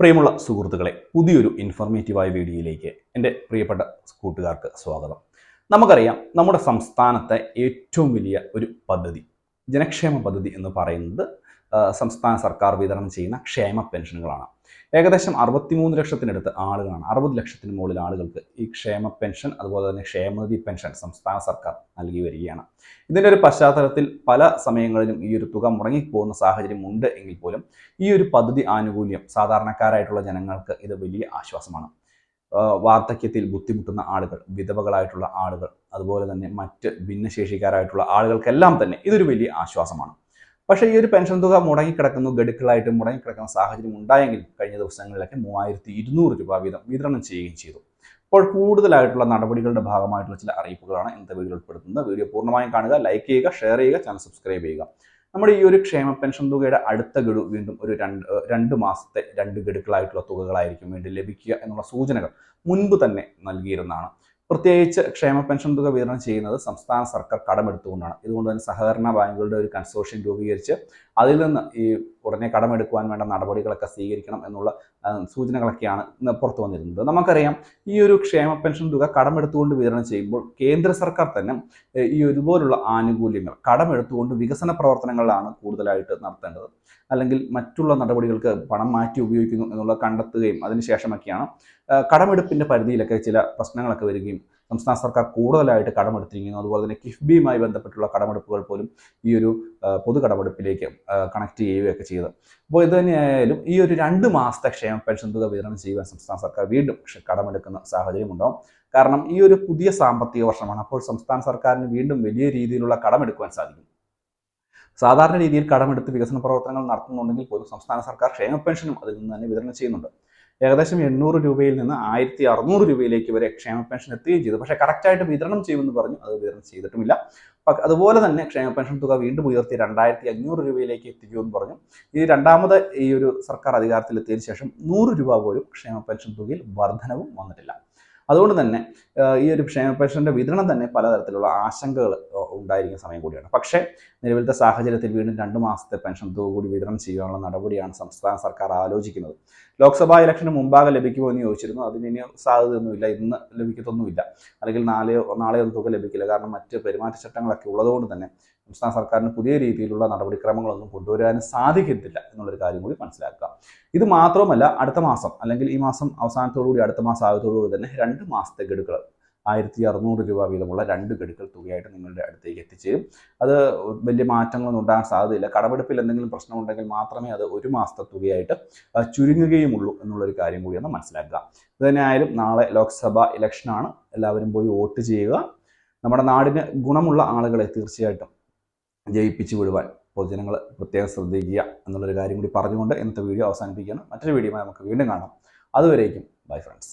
പ്രിയമുള്ള സുഹൃത്തുക്കളെ, പുതിയൊരു ഇൻഫോർമേറ്റീവായ വീഡിയോയിലേക്ക് എൻ്റെ പ്രിയപ്പെട്ട കൂട്ടുകാർക്ക് സ്വാഗതം. നമുക്കറിയാം, നമ്മുടെ സംസ്ഥാനത്തെ ഏറ്റവും വലിയ ഒരു പദ്ധതി, ജനക്ഷേമ പദ്ധതി എന്ന് പറയുന്നത് സംസ്ഥാന സർക്കാർ വിതരണം ചെയ്യുന്ന ക്ഷേമ പെൻഷനുകളാണ്. ഏകദേശം 63 ലക്ഷത്തിനടുത്ത് ആളുകളാണ്, 60 ലക്ഷത്തിന് മുകളിൽ ആളുകൾക്ക് ഈ ക്ഷേമ പെൻഷൻ, അതുപോലെ തന്നെ ക്ഷേമനിധി പെൻഷൻ സംസ്ഥാന സർക്കാർ നൽകി വരികയാണ്. ഇതിൻ്റെ ഒരു പശ്ചാത്തലത്തിൽ പല സമയങ്ങളിലും ഈ ഒരു തുക മുടങ്ങിപ്പോകുന്ന സാഹചര്യം ഉണ്ട് എങ്കിൽ പോലും ഈ ഒരു പദ്ധതി ആനുകൂല്യം സാധാരണക്കാരായിട്ടുള്ള ജനങ്ങൾക്ക് ഇത് വലിയ ആശ്വാസമാണ്. വാർദ്ധക്യത്തിൽ ബുദ്ധിമുട്ടുന്ന ആളുകൾ, വിധവകളായിട്ടുള്ള ആളുകൾ, അതുപോലെ തന്നെ മറ്റ് ഭിന്നശേഷിക്കാരായിട്ടുള്ള ആളുകൾക്കെല്ലാം തന്നെ ഇതൊരു വലിയ ആശ്വാസമാണ്. പക്ഷേ ഈ ഒരു പെൻഷൻ തുക മുടങ്ങിക്കിടക്കുന്നു, ഗഡുക്കളായിട്ട് മുടങ്ങിക്കിടക്കുന്ന സാഹചര്യം ഉണ്ടായെങ്കിലും കഴിഞ്ഞ ദിവസങ്ങളിലൊക്കെ 3200 രൂപ വീതം വിതരണം ചെയ്യുകയും ചെയ്തു. അപ്പോൾ കൂടുതലായിട്ടുള്ള നടപടികളുടെ ഭാഗമായിട്ടുള്ള ചില അറിയിപ്പുകളാണ് ഇന്നത്തെ വീഡിയോ ഉൾപ്പെടുത്തുന്നത്. വീഡിയോ പൂർണ്ണമായും കാണുക, ലൈക്ക് ചെയ്യുക, ഷെയർ ചെയ്യുക, ചാനൽ സബ്സ്ക്രൈബ് ചെയ്യുക. നമ്മുടെ ഈ ഒരു ക്ഷേമ പെൻഷൻ തുകയുടെ അടുത്ത ഗഡു വീണ്ടും ഒരു രണ്ട് മാസത്തെ 2 ഗഡുക്കളായിട്ടുള്ള തുകകളായിരിക്കും വീണ്ടും ലഭിക്കുക എന്നുള്ള സൂചനകൾ മുൻപ് തന്നെ നൽകിയിരുന്നതാണ്. പ്രത്യേകിച്ച് ക്ഷേമ പെൻഷൻ തുക വിതരണം ചെയ്യുന്നത് സംസ്ഥാന സർക്കാർ കടമെടുത്തുകൊണ്ടാണ്. ഇതുകൊണ്ട് തന്നെ സഹകരണ ബാങ്കുകളുടെ ഒരു കൺസോർഷ്യം രൂപീകരിച്ച് അതിൽ നിന്ന് ഈ ഉടനെ കടമെടുക്കുവാൻ വേണ്ട നടപടികളൊക്കെ സ്വീകരിക്കണം എന്നുള്ള സൂചനകളൊക്കെയാണ് പുറത്തു വന്നിരുന്നത്. നമുക്കറിയാം, ഈ ഒരു ക്ഷേമ പെൻഷൻ തുക കടമെടുത്തുകൊണ്ട് വിതരണം ചെയ്യുമ്പോൾ കേന്ദ്ര സർക്കാർ തന്നെ ഈ ഇതുപോലുള്ള ആനുകൂല്യങ്ങൾ കടമെടുത്തുകൊണ്ട് വികസന പ്രവർത്തനങ്ങളിലാണ് കൂടുതലായിട്ട് നടത്തേണ്ടത്, അല്ലെങ്കിൽ മറ്റുള്ള നടപടികൾക്ക് പണം മാറ്റി ഉപയോഗിക്കുന്നു എന്നുള്ള കണ്ടെത്തുകയും അതിനുശേഷമൊക്കെയാണ് കടമെടുപ്പിൻ്റെ പരിധിയിലൊക്കെ ചില പ്രശ്നങ്ങളൊക്കെ വരികയും സംസ്ഥാന സർക്കാർ കൂടുതലായിട്ട് കടമെടുത്തിരിക്കുന്നു. അതുപോലെ തന്നെ കിഫ്ബിയുമായി ബന്ധപ്പെട്ടുള്ള കടമെടുപ്പുകൾ പോലും ഈ ഒരു പൊതു കടമെടുപ്പിലേക്ക് കണക്ട് ചെയ്യുകയൊക്കെ ചെയ്തത്. അപ്പോൾ ഇത് തന്നെയായാലും ഈ ഒരു 2 മാസത്തെ ക്ഷേമ പെൻഷൻ തുക വിതരണം ചെയ്യുവാൻ സംസ്ഥാന സർക്കാർ വീണ്ടും കടമെടുക്കുന്ന സാഹചര്യം ഉണ്ടാവും. കാരണം ഈ ഒരു പുതിയ സാമ്പത്തിക വർഷമാണ്. അപ്പോൾ സംസ്ഥാന സർക്കാരിന് വീണ്ടും വലിയ രീതിയിലുള്ള കടമെടുക്കുവാൻ സാധിക്കും. സാധാരണ രീതിയിൽ കടമെടുത്ത് വികസന പ്രവർത്തനങ്ങൾ നടത്തുന്നുണ്ടെങ്കിൽ പോലും സംസ്ഥാന സർക്കാർ ക്ഷേമ പെൻഷനും അതിൽ നിന്ന് തന്നെ വിതരണം ചെയ്യുന്നുണ്ട്. ഏകദേശം 800 രൂപയിൽ നിന്ന് 1600 രൂപയിലേക്ക് വരെ ക്ഷേമ പെൻഷൻ എത്തുകയും ചെയ്തു. പക്ഷേ കറക്റ്റായിട്ട് വിതരണം ചെയ്യുമെന്ന് പറഞ്ഞു, അത് വിതരണം ചെയ്തിട്ടുമില്ല. അതുപോലെ തന്നെ ക്ഷേമ പെൻഷൻ തുക വീണ്ടും ഉയർത്തി 2500 രൂപയിലേക്ക് എത്തിക്കുമെന്ന് പറഞ്ഞു. ഈ രണ്ടാമത് ഈ ഒരു സർക്കാർ അധികാരത്തിലെത്തിയതിനു ശേഷം 100 രൂപ പോലും ക്ഷേമ പെൻഷൻ തുകയിൽ വർധനവും വന്നിട്ടില്ല. അതുകൊണ്ട് തന്നെ ഈ ഒരു ക്ഷേമ പെൻഷൻ്റെ വിതരണം തന്നെ പലതരത്തിലുള്ള ആശങ്കകൾ ഉണ്ടായിരിക്കുന്ന സമയം കൂടിയാണ്. പക്ഷേ നിലവിലത്തെ സാഹചര്യത്തിൽ വീണ്ടും 2 മാസത്തെ പെൻഷൻ തുക കൂടി വിതരണം ചെയ്യാനുള്ള നടപടിയാണ് സംസ്ഥാന സർക്കാർ ആലോചിക്കുന്നത്. ലോക്സഭാ ഇലക്ഷന് മുമ്പാകെ ലഭിക്കുമോ എന്ന് ചോദിച്ചിരുന്നു. അതിന് ഇനി സാധ്യതയൊന്നുമില്ല, ഇന്ന് ലഭിക്കത്തൊന്നുമില്ല, അല്ലെങ്കിൽ നാളെയൊന്നും തുക ലഭിക്കില്ല. കാരണം മറ്റ് പെരുമാറ്റച്ചട്ടങ്ങളൊക്കെ ഉള്ളതുകൊണ്ട് തന്നെ സംസ്ഥാന സർക്കാരിന് പുതിയ രീതിയിലുള്ള നടപടിക്രമങ്ങളൊന്നും കൊണ്ടുവരാൻ സാധിക്കത്തില്ല എന്നുള്ളൊരു കാര്യം കൂടി മനസ്സിലാക്കുക. ഇത് മാത്രമല്ല, അടുത്ത മാസം അല്ലെങ്കിൽ ഈ മാസം അവസാനത്തോടുകൂടി അടുത്ത മാസം ആദ്യത്തോടുകൂടി തന്നെ 2 മാസത്തെ ഗഡുക്കൾ 1600 രൂപ വീതമുള്ള 2 ഗഡുക്കൾ തുകയായിട്ട് നിങ്ങളുടെ അടുത്തേക്ക് എത്തിച്ചേരും. അത് വലിയ മാറ്റങ്ങളൊന്നും ഉണ്ടാകാൻ സാധ്യതയില്ല. കടമെടുപ്പിൽ എന്തെങ്കിലും പ്രശ്നമുണ്ടെങ്കിൽ മാത്രമേ അത് 1 മാസത്തെ തുകയായിട്ട് ചുരുങ്ങുകയുമുള്ളൂ എന്നുള്ളൊരു കാര്യം കൂടിയൊന്ന് മനസ്സിലാക്കുക. ഇതുതന്നെയായാലും നാളെ ലോക്സഭ ഇലക്ഷനാണ്. എല്ലാവരും പോയി വോട്ട് ചെയ്യുക. നമ്മുടെ നാടിന് ഗുണമുള്ള ആളുകളെ തീർച്ചയായിട്ടും ജയിപ്പിച്ചു വിടുവാൻ പൊതുജനങ്ങൾ പ്രത്യേകം ശ്രദ്ധിക്കുക എന്നുള്ളൊരു കാര്യം കൂടി പറഞ്ഞുകൊണ്ട് ഇന്നത്തെ വീഡിയോ അവസാനിപ്പിക്കുകയാണ്. മറ്റൊരു വീഡിയോയുമായി നമുക്ക് വീണ്ടും കാണാം. അതുവരേക്കും ബൈ ഫ്രണ്ട്സ്.